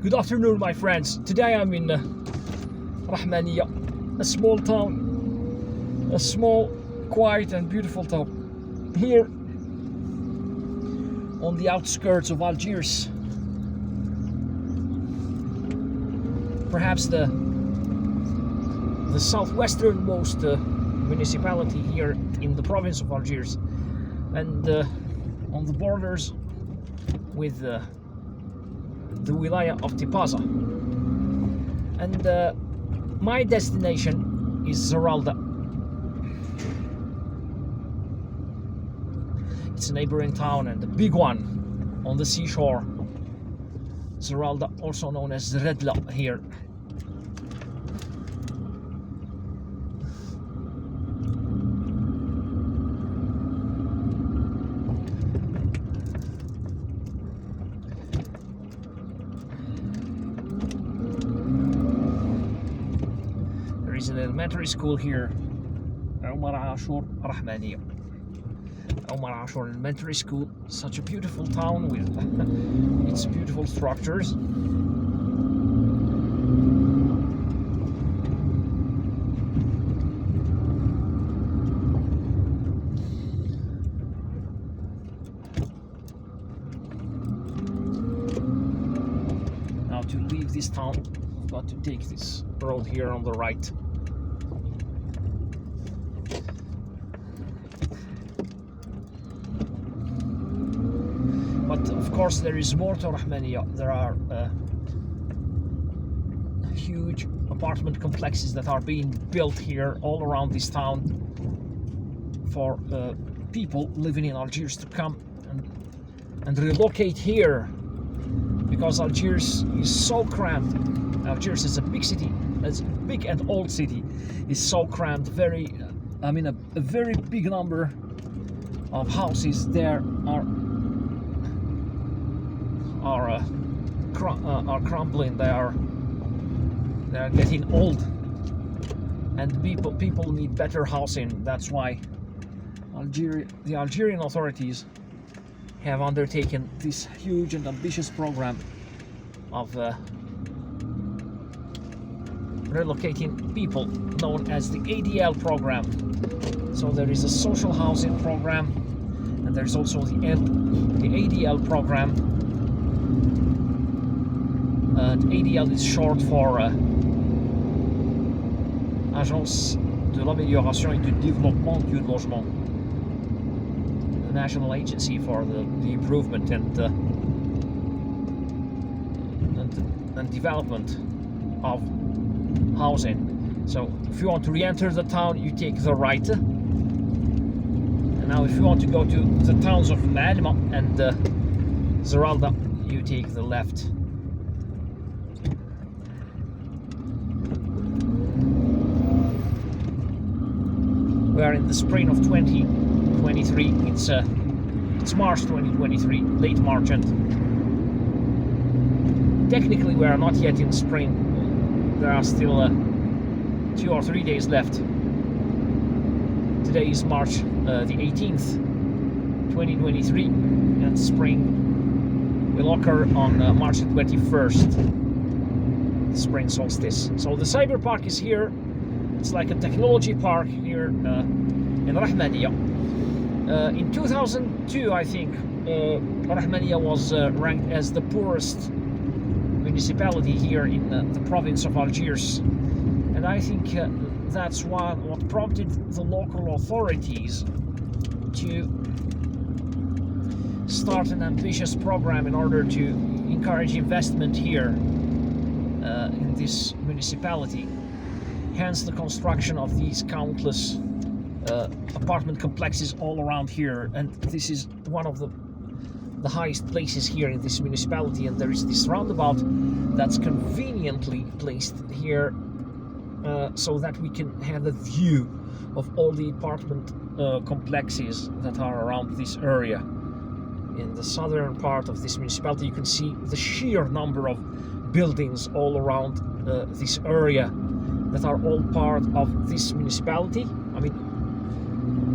Good afternoon, my friends. Today I'm in Rahmania, a small town, a small, quiet and beautiful town. Here, on the outskirts of Algiers, perhaps the southwesternmost municipality here in the province of Algiers, and on the borders with the wilaya of Tipaza. And my destination is Zeralda. It's a neighboring town and a big one on the seashore. Zeralda, also known as Zeralda here. There is an elementary school here, Rahmania. Elementary School, such a beautiful town with its beautiful structures. Now to leave this town, I've got to take this road here on the right. But of course there is more to Rahmania. There are huge apartment complexes that are being built here all around this town for people living in Algiers to come and relocate here, because Algiers is so cramped. Algiers is a big city, it's a big and old city, is so cramped. A very big number of houses there are crumbling. They are getting old, and people need better housing. That's why the Algerian authorities have undertaken this huge and ambitious program of relocating people, known as the ADL program. So there is a social housing program, and there's also the ADL program. ADL is short for Agence de l'amélioration et du développement du logement, the national agency for the improvement and development of housing. So if you want to re-enter the town, you take the right. And now if you want to go to the towns of Malma and Zeralda, you take the left. We are in the spring of 2023. It's March 2023, late March, and technically we are not yet in spring. There are still 2 or 3 days left. Today is March the 18th, 2023, and spring will occur on March the 21st, the spring solstice. So the cyber park is here. It's like a technology park here in Rahmania. In 2002, I think, Rahmania was ranked as the poorest municipality here in the province of Algiers. And I think that's what prompted the local authorities to start an ambitious program in order to encourage investment here in this municipality. Hence the construction of these countless apartment complexes all around here, and this is one of the highest places here in this municipality. And there is this roundabout that's conveniently placed here so that we can have a view of all the apartment complexes that are around this area. In the southern part of this municipality, you can see the sheer number of buildings all around this area that are all part of this municipality. I mean,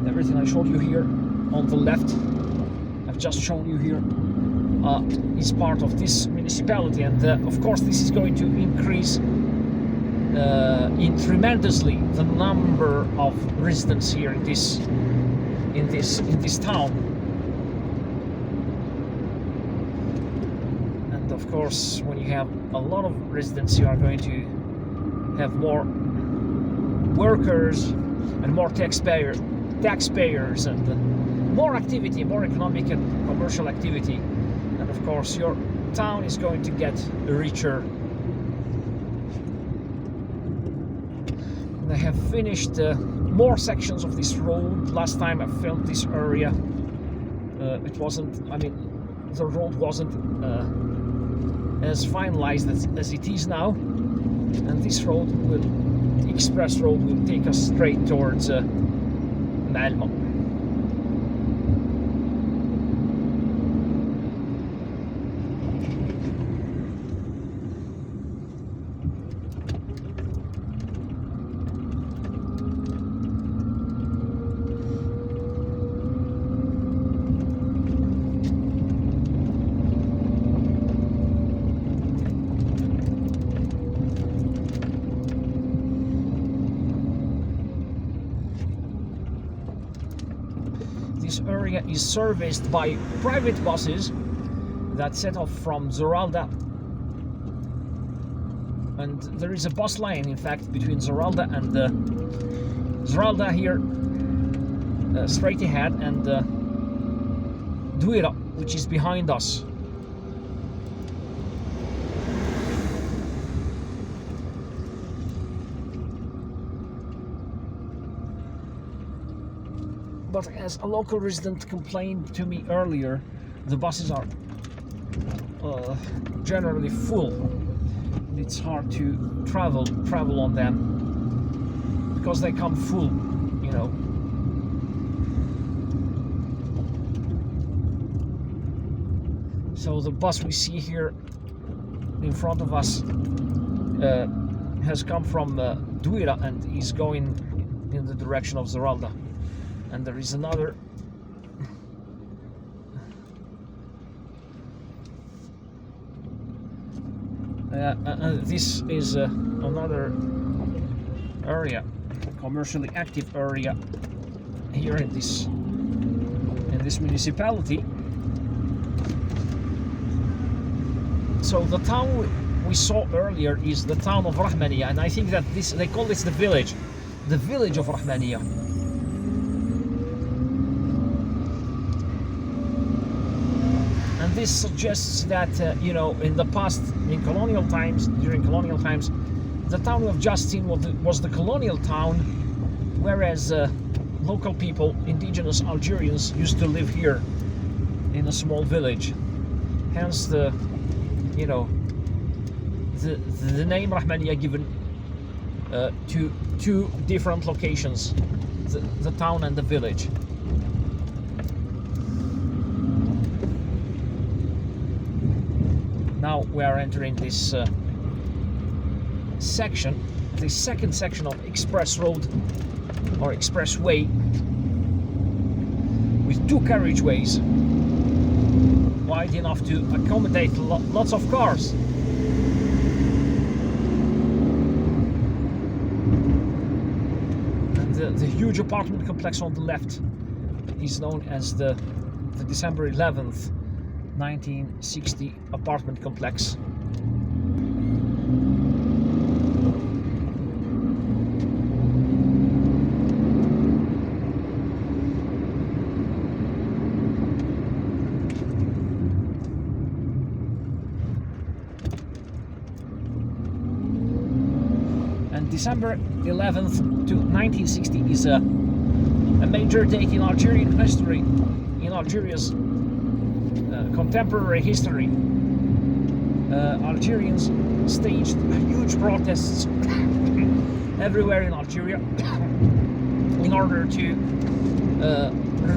everything I showed you here on the left, I've just shown you here is part of this municipality, and of course this is going to increase tremendously the number of residents here in this town. And of course, when you have a lot of residents, you are going to have more workers and more taxpayers, and more activity, more economic and commercial activity, and of course your town is going to get richer. I have finished more sections of this road. Last time I filmed this area, it wasn't, I mean, the road wasn't as finalized as it is now, and this road the express road will take us straight towards Malmo. This area is serviced by private buses that set off from Zeralda, and there is a bus line, in fact, between Zeralda and Zeralda here, straight ahead, and Douera, which is behind us. But as a local resident complained to me earlier, the buses are generally full. It's hard to travel on them because they come full, you know. So the bus we see here in front of us has come from Douera and is going in the direction of Zeralda. And there is another this is another area, commercially active area here in this municipality. So the town we saw earlier is the town of Rahmania, and I think that they call this the village of Rahmania. This suggests that you know, in the past, during colonial times, the town we have just seen was the colonial town, whereas local people, indigenous Algerians, used to live here in a small village. Hence the name Rahmania given to two different locations, the town and the village. Now we are entering this section, the second section of express road or expressway, with two carriageways wide enough to accommodate lots of cars. And the huge apartment complex on the left is known as the December 11th 1960 apartment complex. And December 11th to 1960 is a major date in Algerian history, in Algeria's contemporary history. Algerians staged huge protests everywhere in Algeria in order to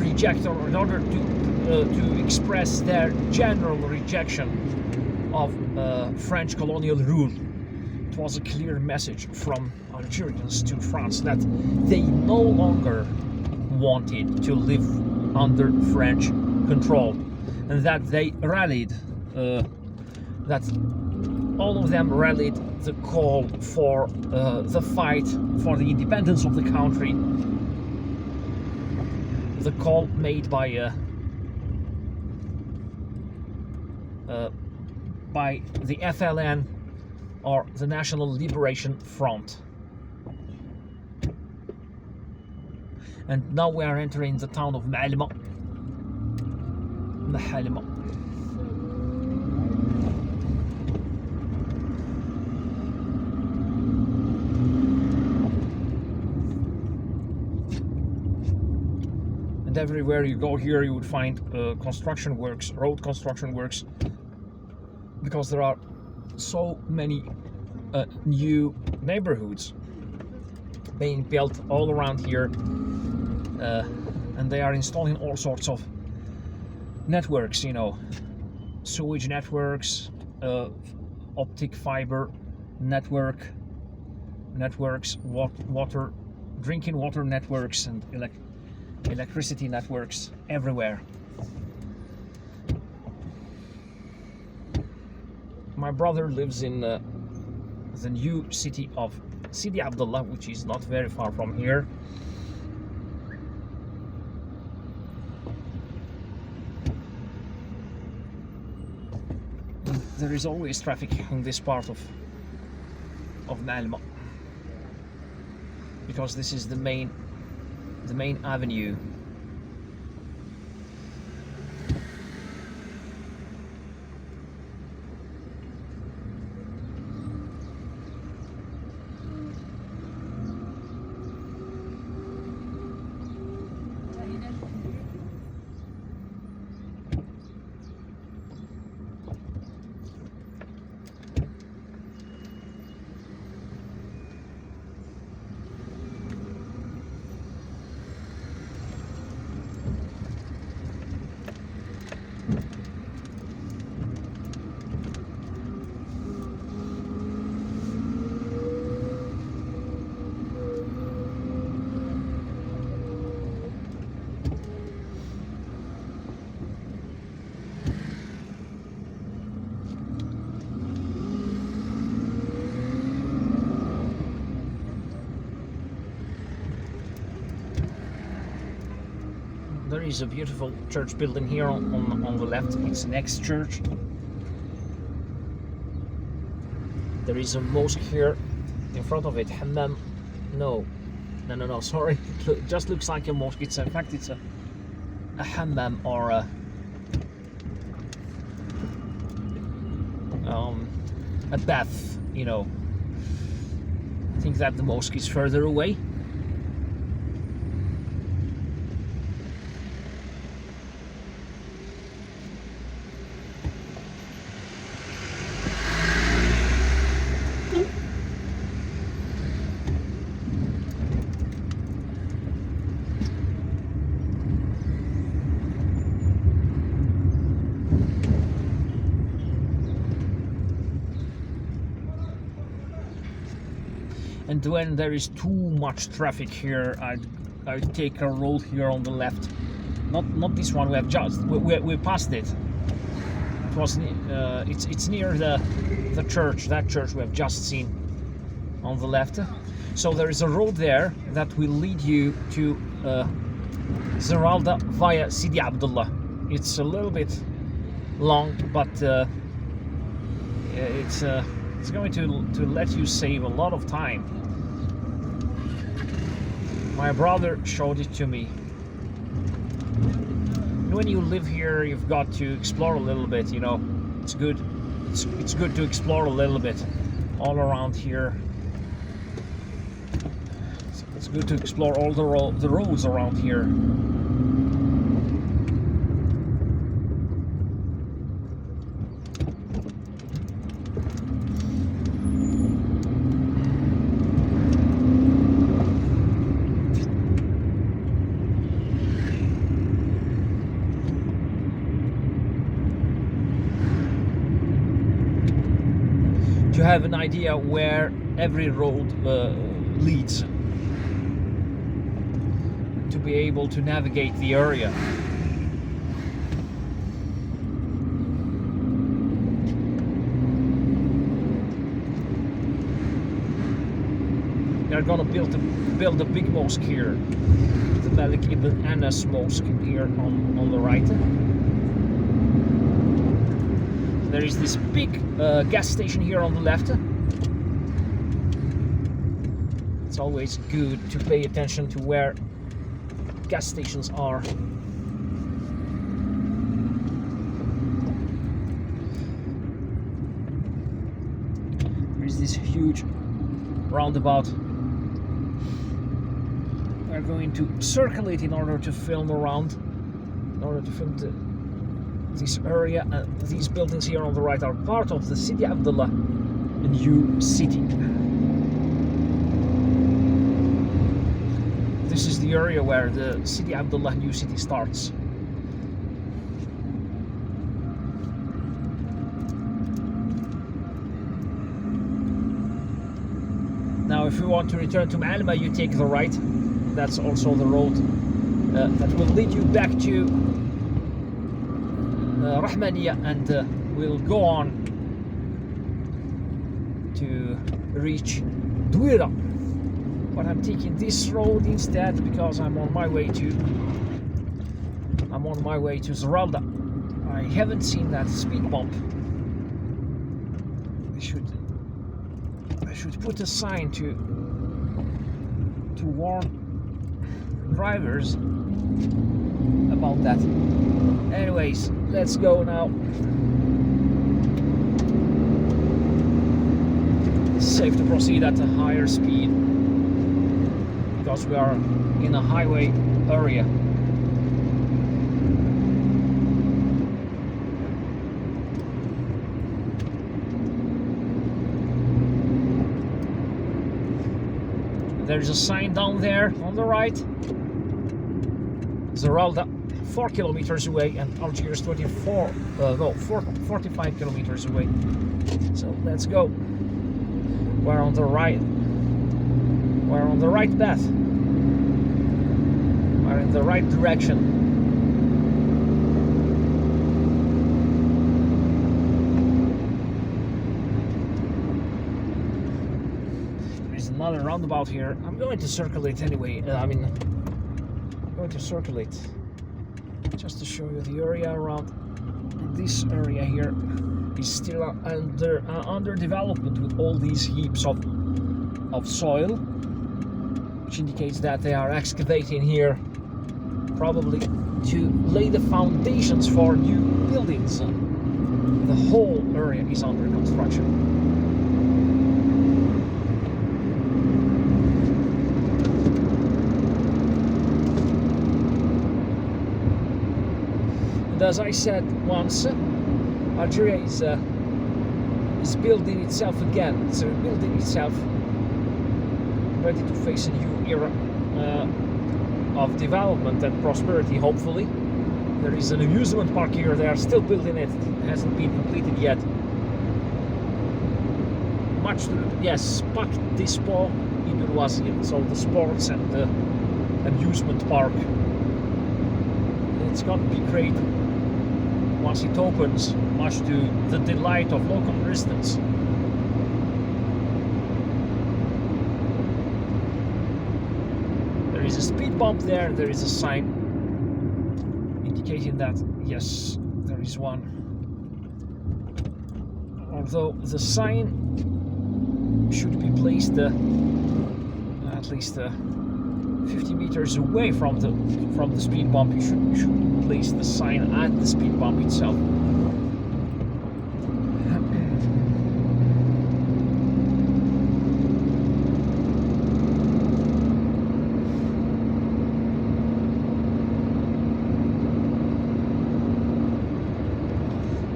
reject, or in order to express their general rejection of French colonial rule. It was a clear message from Algerians to France that they no longer wanted to live under French control. and that they rallied, that all of them rallied the call for the fight for the independence of the country, the call made by the FLN, or the National Liberation Front. And now we are entering the town of Malma. And everywhere you go here you would find construction works, road construction works, because there are so many new neighborhoods being built all around here, and they are installing all sorts of networks, you know, sewage networks, optic fiber networks, water, drinking water networks, and electricity networks everywhere. My brother lives in the new city of Sidi Abdullah, which is not very far from here. There is always traffic in this part of Malma, because this is the main avenue. There is a beautiful church building here on the left. It's an ex-church. There is a mosque here in front of it. Hammam. No, sorry. It just looks like a mosque. It's in fact it's a hammam, or a bath, you know. I think that the mosque is further away. And when there is too much traffic here, I'd take a road here on the left. Not this one. We have just we passed it. It was it's near the church. That church we have just seen on the left. So there is a road there that will lead you to Zeralda via Sidi Abdullah. It's a little bit long, but it's going to let you save a lot of time. My brother showed it to me. When you live here, you've got to explore a little bit, you know. It's good. It's good to explore a little bit all around here. It's good to explore all the roads around here. To have an idea where every road leads, to be able to navigate the area. They're gonna build a big mosque here, the Malik Ibn Anas Mosque here on the right. There is this big gas station here on the left. It's always good to pay attention to where gas stations are. There is this huge roundabout. We're going to circle it in order to film around, in order to film this area. These buildings here on the right are part of the Sidi Abdullah new city. This is the area where the Sidi Abdullah new city starts. Now, if you want to return to Malma, you take the right. That's also the road that will lead you back to Rahmania, and we'll go on to reach Douera. But I'm taking this road instead because I'm on my way to Zeralda. I haven't seen that speed bump. I should put a sign to warn drivers about that. Anyways, let's go now. It's safe to proceed at a higher speed because we are in a highway area. There's a sign down there on the right. Zeralda, 4 kilometers away, and Algiers 45 kilometers away. So let's go. We're on the right. We're on the right path. We're in the right direction. Another roundabout here. I'm going to circle it anyway. I'm going to circle it just to show you the area around. This area here is still under development with all these heaps of soil, which indicates that they are excavating here, probably to lay the foundations for new buildings. The whole area is under construction. And as I said once, Algeria is building itself again. It's rebuilding itself, ready to face a new era of development and prosperity, hopefully. There is an amusement park here. They are still building it. It hasn't been completed yet. Yes, Park Dispo Idulwazi, so the sports and the amusement park. It's going to be great once it opens, much to the delight of local residents. There is a speed bump there. There is a sign indicating that, yes, there is one. Although the sign should be placed at least 50 meters away from the speed bump. You should place the sign at the speed bump itself.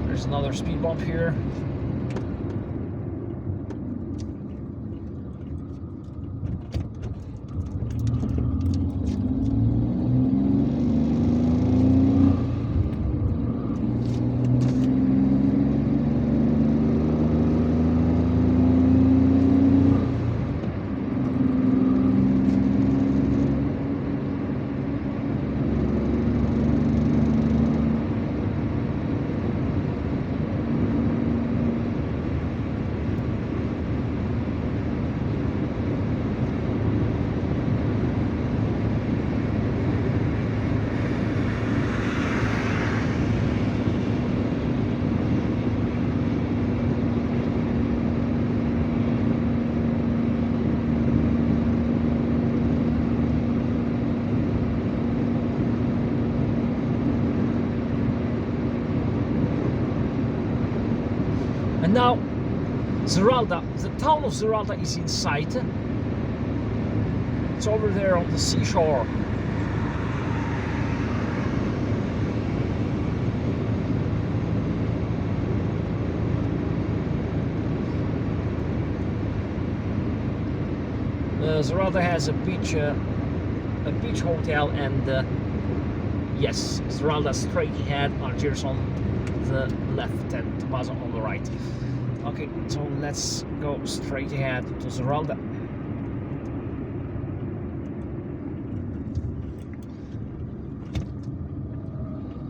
There's another speed bump here. And now Zeralda, the town of Zeralda is in sight. It's over there on the seashore. Zeralda has a beach hotel, and yes, Zeralda straight ahead, Algiers on the left and Tomaso on the right. Okay, so let's go straight ahead to Zeralda.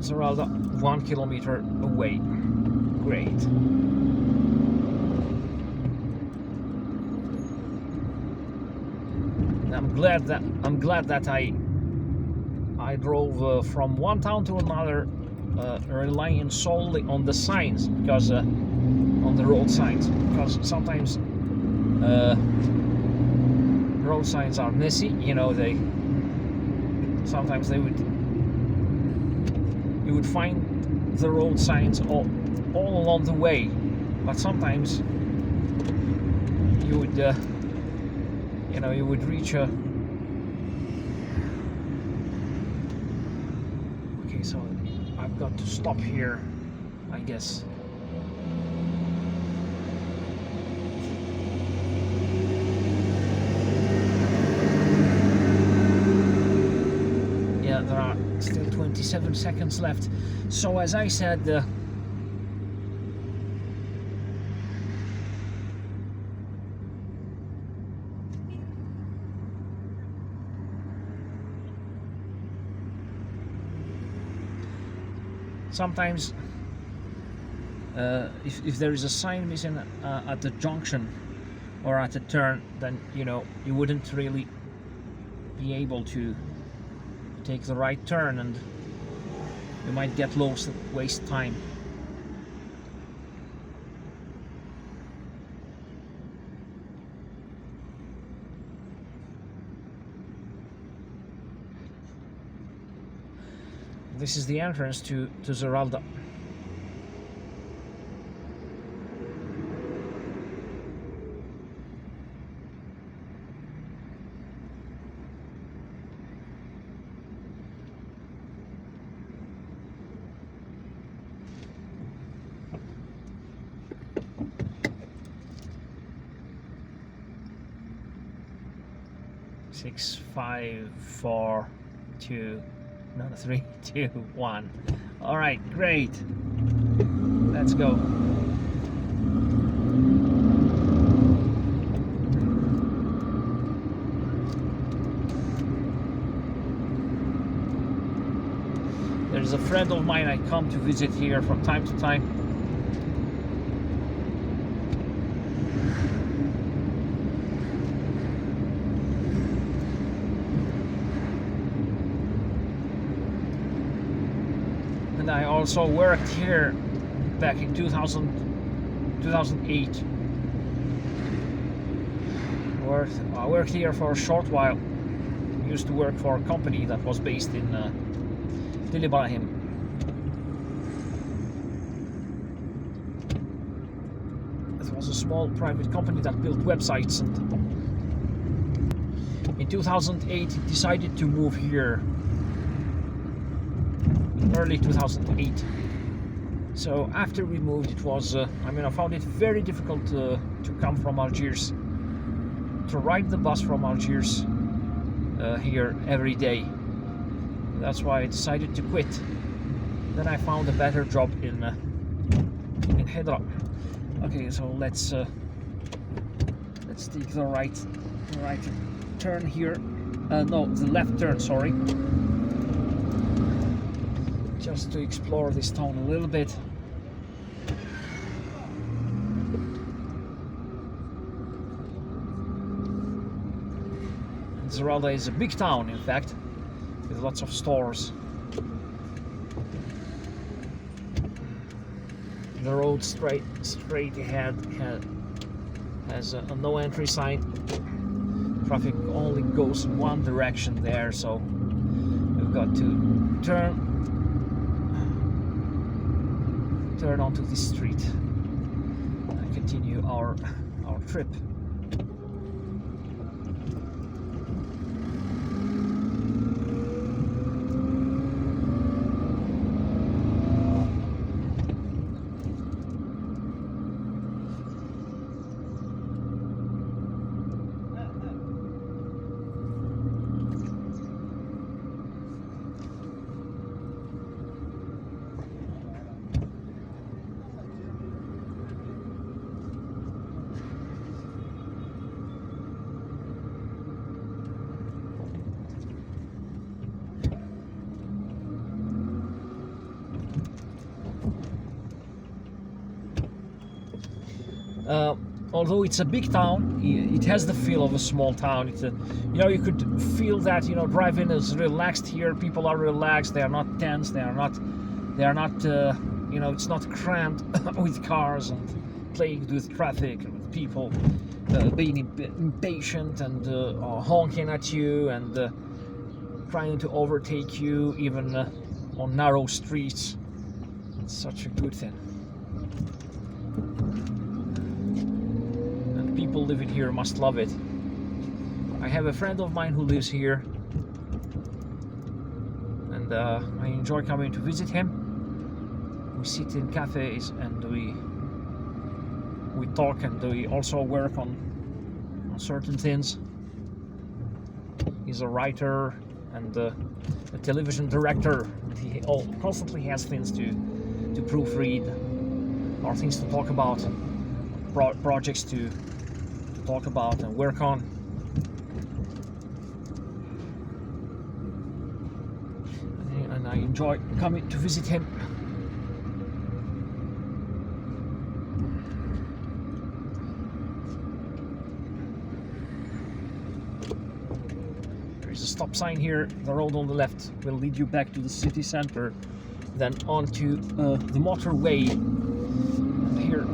Zeralda, 1 kilometer away. Great. I'm glad that I drove from one town to another, relying solely on the signs, because on the road signs, because sometimes road signs are messy. You know, sometimes you would find the road signs all along the way, but sometimes you would you would reach a... Okay, so I've got to stop here, I guess. Yeah, there are still 27 seconds left. So as I said, sometimes if there is a sign missing at the junction or at a turn, then you wouldn't really be able to take the right turn, and you might get lost and waste time. This is the entrance to Zeralda. Six, 5, 4, 2, no, 3, 2, 1. All right, great. Let's go. There's a friend of mine I come to visit here from time to time. And I also worked here back in 2008. I worked here for a short while. Used to work for a company that was based in Ibrahim. It was a small private company that built websites, and in 2008 it decided to move here. Early 2008. So after we moved, it was I found it very difficult to come from Algiers, to ride the bus from Algiers here every day. That's why I decided to quit. Then I found a better job in Hydra. Okay, so let's take the right turn here. No, the left turn, sorry. Just to explore this town a little bit. Zeralda is a big town, in fact, with lots of stores. The road straight ahead has a no entry sign. Traffic only goes in one direction there, so we've got to turn onto this street. continue our trip. Although it's a big town, it has the feel of a small town. It's you could feel that driving is relaxed here. People are relaxed. They are not tense. They are not. It's not crammed with cars and plagued with traffic and with people being impatient and honking at you and trying to overtake you even on narrow streets. It's such a good thing. People living here must love it. I have a friend of mine who lives here, and I enjoy coming to visit him. We sit in cafes and we talk, and we also work on certain things. He's a writer and a television director. He constantly has things to proofread, or things to talk about, projects to talk about and work on. And I enjoy coming to visit him. There's a stop sign here. The road on the left will lead you back to the city center, then onto the motorway. And here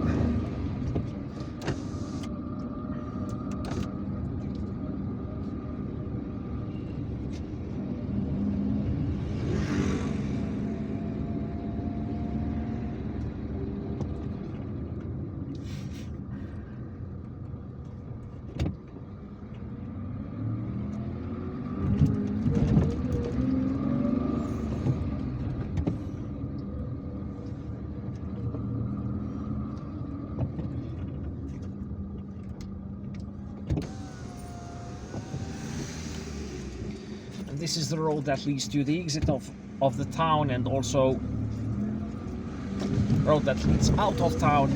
this is the road that leads to the exit of the town, and also road that leads out of town.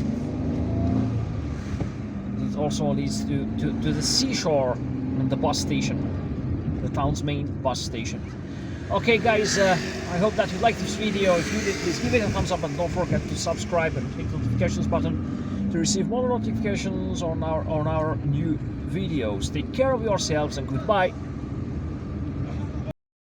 It also leads to the seashore and the bus station, the town's main bus station. Okay guys, I hope that you liked this video. If you did, please give it a thumbs up and don't forget to subscribe and click the notifications button to receive more notifications on our new videos. Take care of yourselves and goodbye.